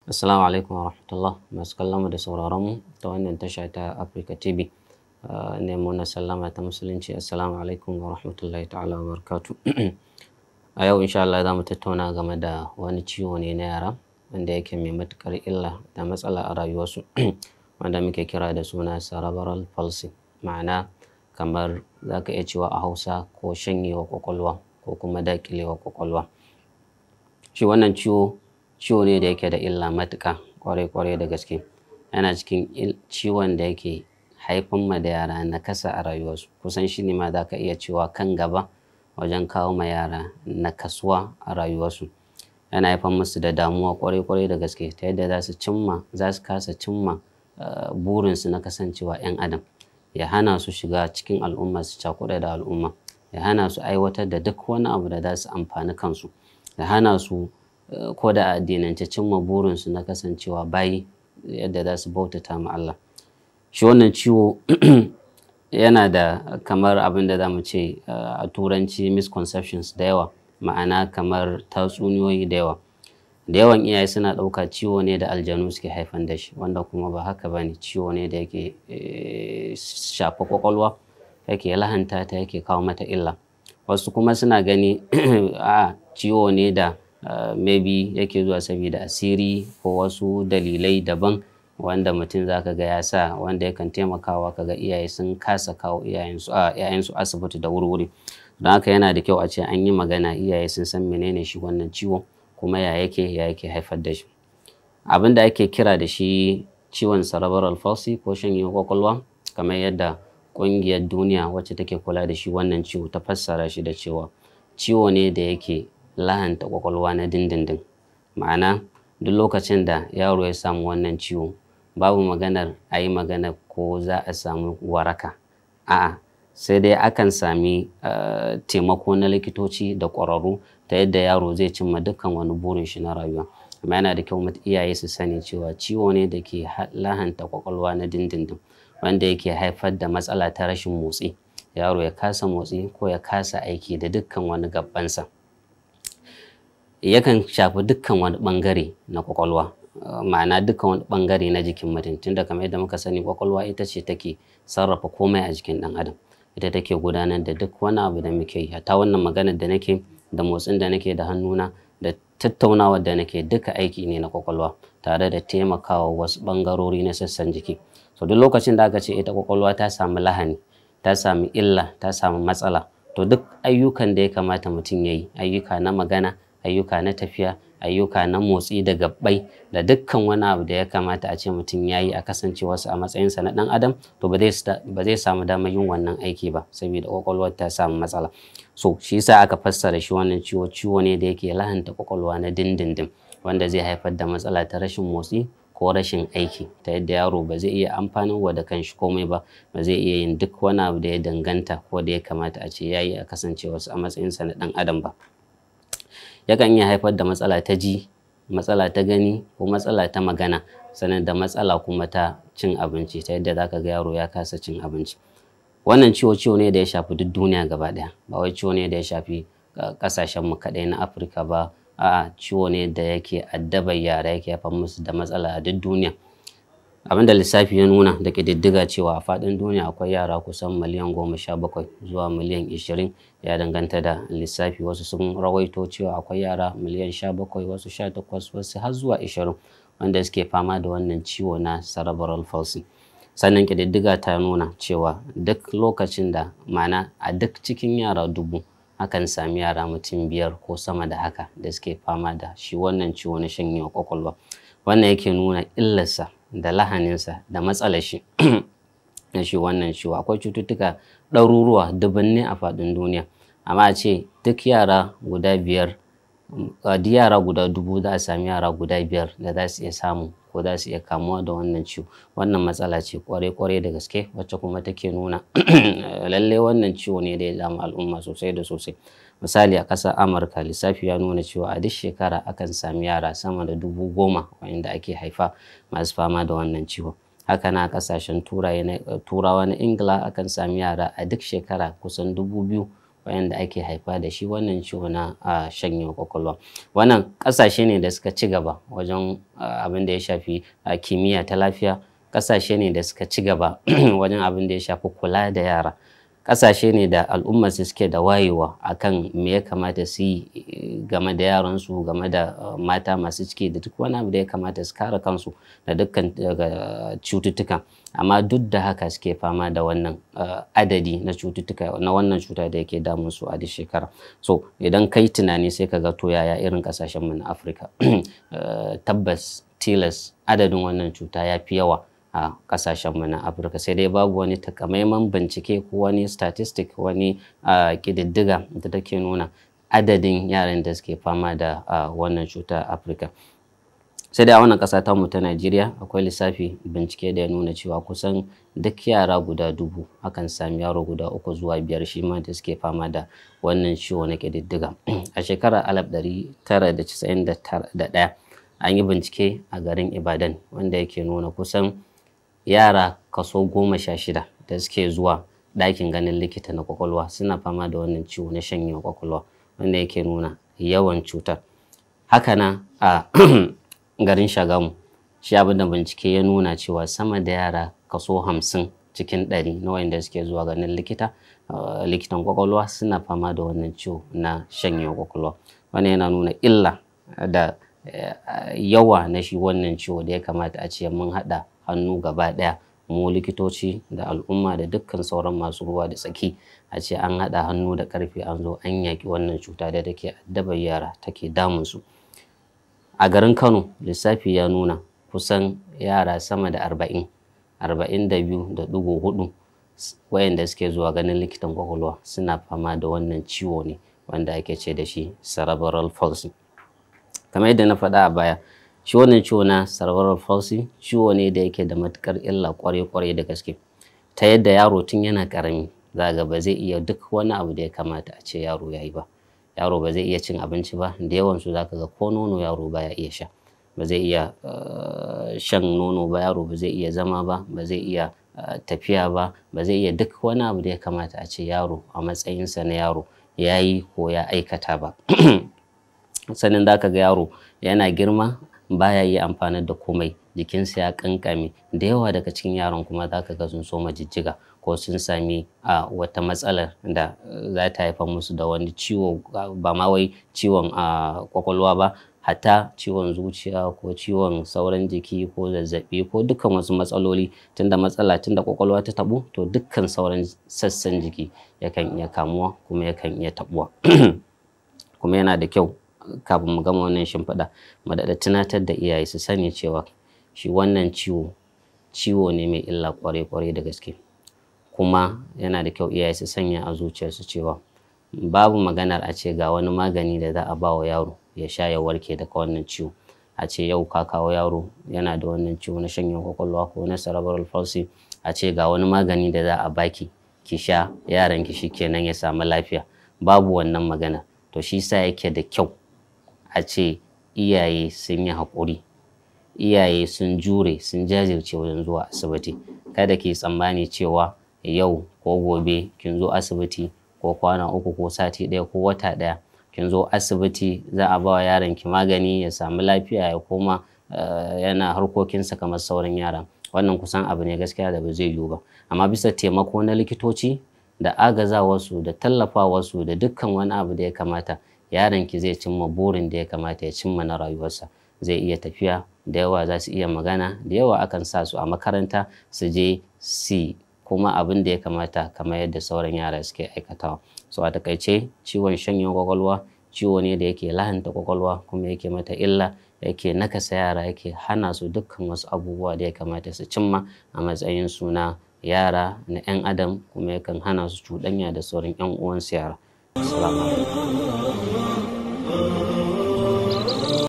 Assalamu alaikum wa rahmatullah, masu kallon mu da sauraron mu ta wannan tasha ta Africa TV. Ne muna sallama ta musulunci. Assalamu alaikum wa rahmatullahi ta'ala wa barakatuh. A yau insha Allah za mu tattauna game da wani ciwo ne na yara wanda yake mai matukar illa da matsala a rayuwarsu wanda muke kira da suna cerebral palsy, ma'ana kamar za ka iya cewa a Hausa ko shanyewa kwakwalwa ko kuma daƙilewa kwakwalwa. Shi wannan ciwo ne da yake da illa matuƙa kwarai da gaske. Yana cikin ciwon da yake haifan ma da yara nakasa a rayuwarsu. Kusan shi ne ma za ka iya cewa kan gaba wajen kawo ma yara nakasuwa a rayuwarsu. Yana haifan musu da damuwa kwarai da gaske ta yadda za su kasa cimma burinsu na kasancewa 'yan adam. Ya hana su shiga cikin al'umma su cakuɗa da al'umma. Ya hana su aiwatar da duk wani abu da za su amfani kansu. Ya hana su ko da addinance cimma burinsu na kasancewa bayi yadda za su bautata ma Allah. Shi wannan ciwo yana da kamar abin da za mu ce a turanci misconceptions da yawa, ma'ana kamar tatsuniyoyi da yawa. Da yawan iyaye suna ɗauka ciwo ne da aljanu suke haifan da shi, wanda kuma ba haka ba ne. Ciwo ne da yake shafa kwakwalwa, yake lahanta ta, yake kawo mata illa. Wasu kuma suna gani a ciwo ne da maybe yake zuwa saboda asiri ko wasu dalilai daban wanda mutum za ka ga ya sa, wanda yakan taimakawa ka ga iyaye sun kasa kawo 'ya'yansu asibiti da wuri. Don haka yana da kyau a ce an yi magana, iyaye sun san menene shi wannan ciwo kuma ya yake haifar da shi. Abin da ake kira da shi ciwon cerebral palsy ko shanyewar kwakwalwa, kamar yadda ƙungiyar duniya wacce take kula da shi wannan ciwo ta fassara shi da cewa ciwo ne da yake lahanta kwakwalwa na dindindin. Ma'ana duk lokacin da yaro ya samu wannan ciwo babu maganar a yi magana ko za a samu waraka. A'a, sai dai akan sami taimako na likitoci da ƙwararru ta yadda yaro zai cimma dukkan wani burin shi na rayuwa. Amma yana da kyau iyaye su sani cewa ciwo ne da ke lahanta kwakwalwa na dindindin, wanda yake haifar da matsala ta rashin motsi. Yaro ya kasa motsi ko ya kasa aiki da dukkan wani gabansa. Yakan shafi dukkan wani bangare na kwakwalwa, ma'ana dukkan wani bangare na jikin mutum. Tunda kamar yadda muka sani, kwakwalwa ita ce take sarrafa komai a jikin ɗan adam. Ita take gudanar da duk wani abu da muke yi. Hatta wannan maganar da nake, da motsin da nake da hannuna, da tattaunawa da nake, duka aiki ne na kwakwalwa tare da taimakawa wasu bangarori na sassan jiki. So duk lokacin da aka ce ita kwakwalwa ta samu lahani, ta samu illa, ta samu matsala, to duk ayyukan da ya kamata mutum ya yi, ayyuka na magana, ayyuka na tafiya, ayyuka na motsi da gabbai, da dukkan wani abu da ya kamata a ce mutum ya yi a kasancewarsa a matsayinsa na ɗan adam, to ba zai samu damar yin wannan aiki ba saboda kwakwalwar ta samu matsala. So shi yasa aka fassara shi wannan ciwo ne da yake lahanta kwakwalwa na dindindin, wanda zai haifar da matsala ta rashin motsi ko rashin aiki, ta yadda yaro ba zai iya amfanarwa da kanshi komai ba zai iya yin duk wani abu da ya danganta ko da ya kamata a ce ya yi a kasancewarsa a matsayinsa na ɗan adam ba. Yakan iya haifar da matsala ta ji, matsala ta gani ko matsala ta magana, sannan da matsala kuma ta cin abinci, ta yadda za ka ga yaro ya kasa cin abinci. Wannan ciwo ne da ya shafi duk duniya gaba ɗaya, ba wai ciwo ne da ya shafi ƙasashenmu kaɗai na Afirka ba. A'a, ciwo ne da yake addabar yara, yake haifar musu da matsala a duk duniya. Abin da lissafi ya nuna da ƙididdiga cewa a faɗin duniya akwai yara kusan miliyan 17 zuwa miliyan 20, ya danganta da lissafi. Wasu sun rawaito cewa akwai yara miliyan 17, wasu 18, wasu har zuwa 20 wanda suke fama da wannan ciwo na cerebral palsy. Sannan ƙididdiga ta nuna cewa duk lokacin da, ma'ana a duk cikin yara 1000 akan sami yara mutum 5 ko sama da haka da suke fama da shi wannan ciwo na shanyewar kwakwalwa. Wannan yake nuna illarsa da lahaninsa da matsalar shi na shi wannan ciwo. Akwai cututtuka ɗaruruwa, dubunne a faɗin duniya, amma a ce duk yara guda 5, duk yara guda 1000 za a sami yara guda 5 da za su iya samu ko za su iya kamuwa da wannan ciwo. Wannan matsala ce kwarai da gaske, wacce kuma take nuna lallai wannan ciwo ne da ya dama al'umma sosai da sosai. Misali, a ƙasar Amurka lissafi ya nuna cewa a duk shekara akan sami yara sama da 10,000 wanda ake haifa masu fama da wannan ciwo. Haka na ƙasashen turawa na Ingila akan sami yara a duk shekara kusan 2000 wayanda ake haifa da shi wannan ciwo na shanyewar kwakwalwa. Wannan ƙasashe ne da suka ci gaba wajen abin da ya shafi kimiyya ta lafiya, ƙasashe ne da suka ci gaba wajen abin da ya shafi kula da yara, ƙasashe ne da al'umma su suke da wayewa akan me ya kamata su yi game da yaransu, game da mata masu ciki da duk wani abu da ya kamata su kare kansu da dukkan cututtuka. Amma duk da haka suke fama da wannan adadi na cututtuka na wannan cuta da yake damun su a duk shekara. So idan kai tunani sai ka ga to yaya irin kasashen mu na Afirka tabbas tilas adadin wannan cuta ya fi yawa a kasashen mu na Afirka, sai dai babu wani takamaiman bincike ko wani statistic wani kididdiga da take nuna adadin yaran da suke fama da wannan cuta a Afirka. Sai dai a wannan ƙasa ta mu ta Najeriya akwai lissafi bincike da ya nuna cewa kusan duk yara guda 1000 akan sami yaro guda 3 zuwa 5 shi ma da suke fama da wannan ciwo na ƙididdiga. A shekarar 1991 an yi bincike a garin Ibadan wanda yake nuna kusan yara kaso 16 da suke zuwa ɗakin ganin likita na kwakwalwa suna fama da wannan ciwo na shanyewar kwakwalwa, wanda yake nuna yawan cutar. Haka na a garin Shagamu shi abin da bincike ya nuna cewa sama da yara kaso 50 cikin 100 na wayanda suke zuwa ganin likitan kwakwalwa suna fama da wannan ciwo na shanyewar kwakwalwa. Wannan yana nuna illa da yawa na shi wannan ciwo da ya kamata a ce mun haɗa hannu gaba ɗaya mu likitoci da al'umma da dukkan sauran masu ruwa da tsaki a ce an haɗa hannu da ƙarfi an zo an yaƙi wannan cuta da take addabar yara take damun su. A garin Kano lissafi ya nuna kusan yara sama da 42.4 wayanda suke zuwa ganin likitan kwakwalwa suna fama da wannan ciwo ne wanda ake ce da shi cerebral palsy. Kamar yadda na faɗa a baya, shi wannan ciwo na cerebral palsy ciwo ne da yake da matukar illa kwarai da gaske, ta yadda yaro tun yana karami zaga ba zai iya duk wani abu da ya kamata a ce yaro yayi ba. Yaro ba zai iya cin abinci ba, da yawan su zaka ga ko nono yaro baya iya sha, ba zai iya shan nono ba, yaro ba zai iya zama ba, ba zai iya tafiya ba, ba zai iya duk wani abu da ya kamata a ce yaro a matsayinsa na yaro yayi ko ya aikata ba. Sannan zaka ga yaro yana girma baya yi amfani da komai, jikinsa ya kankame, da yawa daga cikin yaron kuma zaka ga sun soma jijjiga ko sun sami wata matsalar da za ta haifar musu da wani ciwo, ba ma wai ciwon kwakwalwa ba, hatta ciwon zuciya ko ciwon sauran jiki ko zazzabi ko dukkan wasu matsaloli. Tunda kwakwalwa ta tabu to dukkan sauran sassan jiki yakan iya kamuwa kuma yakan iya tabuwa. Kuma yana da kyau kafin mu gama wannan shimfiɗa mu daɗa tunatar da iyaye su sani cewa shi wannan ciwo ne mai illa kwarai da gaske. Kuma yana da kyau iyaye su sanya a zuciyarsu cewa babu maganar a ce ga wani magani da za a ba wa yaro ya sha ya warke daga wannan ciwo. A ce yau ka kawo yaro yana da wannan ciwo na shanyewar kwakwalwa ko na cerebral palsy, a ce ga wani magani da za a baki ki sha yaron ki shikenan ya samu lafiya. Babu wannan magana. To shi sa yake da kyau a ce iyaye sun yi haƙuri, iyaye sun jure, sun jajirce wajen zuwa asibiti. Kada ki tsammani cewa yau ko gobe kin zo asibiti ko kwana 3 ko sati 1 ko wata 1 kin zo asibiti za a ba wa yaron ki magani ya samu lafiya ya koma yana harkokinsa kamar sauran yara. Wannan kusan abu ne gaskiya da ba zai yiwu ba. Amma bisa taimako na likitoci da agazawarsu da tallafawarsu da dukkan wani abu da ya kamata, yaron ki zai cimma burin da ya kamata ya cimma na rayuwarsa. Zai iya tafiya, da yawa za su iya magana, da yawa akan sa su a makaranta su je su kuma abin da ya kamata kamar yadda sauran yara suke aikatawa. So a takaice ciwon shanyewar kwakwalwa ciwo ne da yake lahanta kwakwalwa kuma yake mata illa, yake nakasa yara, yake hana su dukkan wasu abubuwa da ya kamata su cimma a matsayin su na yara na 'yan adam, kuma yakan hana su cuɗanya da sauran 'yan uwansu yara. Assalamu alaikum.